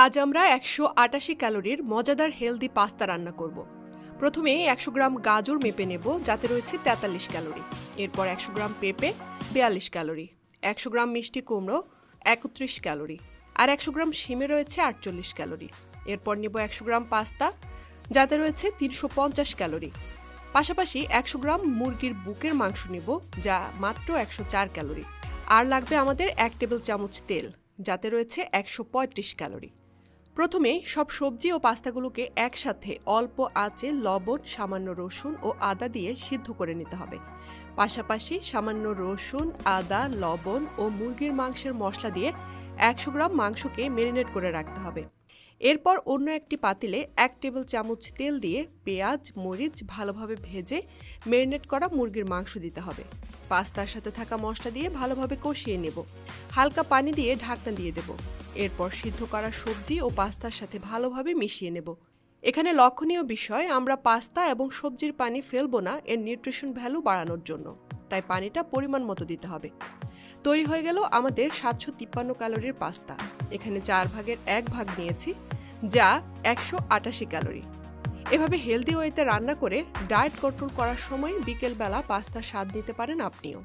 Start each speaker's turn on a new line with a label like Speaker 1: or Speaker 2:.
Speaker 1: আজ আমরা 188 ক্যালোরির মজাদার হেলদি পাস্তা রান্না করব। প্রথমে 100 গ্রাম গাজর মেপে নেব, যাতে রয়েছে 43 ক্যালোরি। এরপর 100 গ্রাম পেঁপে 42 ক্যালোরি, 100 গ্রাম মিষ্টি কুমড়ো 31 ক্যালোরি, আর 100 গ্রাম শিমে রয়েছে 48 ক্যালোরি। এরপর নেব 100 গ্রাম পাস্তা, যাতে রয়েছে 350 ক্যালোরি। পাশাপাশি 100 গ্রাম মুরগির বুকের মাংস নেব, যা মাত্র 104 ক্যালোরি। আর লাগবে আমাদের 1 টেবিল চামচ তেল, যাতে রয়েছে 135 ক্যালোরি। প্রথমে সব সবজি ও পাস্তাগুলোকে একসাথে অল্প আঁচে লবণ, সামান্য রসুন ও আদা দিয়ে সিদ্ধ করে নিতে হবে। পাশাপাশি সামান্য রসুন, আদা, লবণ ও মুরগির মাংসের মশলা দিয়ে 100 গ্রাম মাংসকে ম্যারিনেট করে রাখতে হবে। এরপর অন্য একটি পাতিলে 1 টেবিল চামচ তেল দিয়ে পেঁয়াজ, মরিচ ভালোভাবে ভেজে ম্যারিনেট করা মুরগির মাংস দিতে হবে। পাস্তার সাথে থাকা মশলা দিয়ে ভালোভাবে কষিয়ে নেব। হালকা পানি দিয়ে ঢাকনা দিয়ে দেব। এরপর সিদ্ধ করা সবজি ও পাস্তার সাথে ভালোভাবে মিশিয়ে নেব। এখানে লক্ষণীয় বিষয়, আমরা পাস্তা এবং সবজির পানি ফেলবো না এর নিউট্রিশন ভ্যালু বাড়ানোর জন্য, তাই পানিটা পরিমাণ মতো দিতে হবে। তৈরি হয়ে গেল আমাদের 753 ক্যালোরির পাস্তা। এখানে 4 ভাগের 1 ভাগ নিয়েছি, যা 188 ক্যালোরি। এভাবে হেলদি ওয়েতে রান্না করে ডায়েট কন্ট্রোল করার সময় বিকেলবেলা পাস্তার স্বাদ নিতে পারেন আপনিও।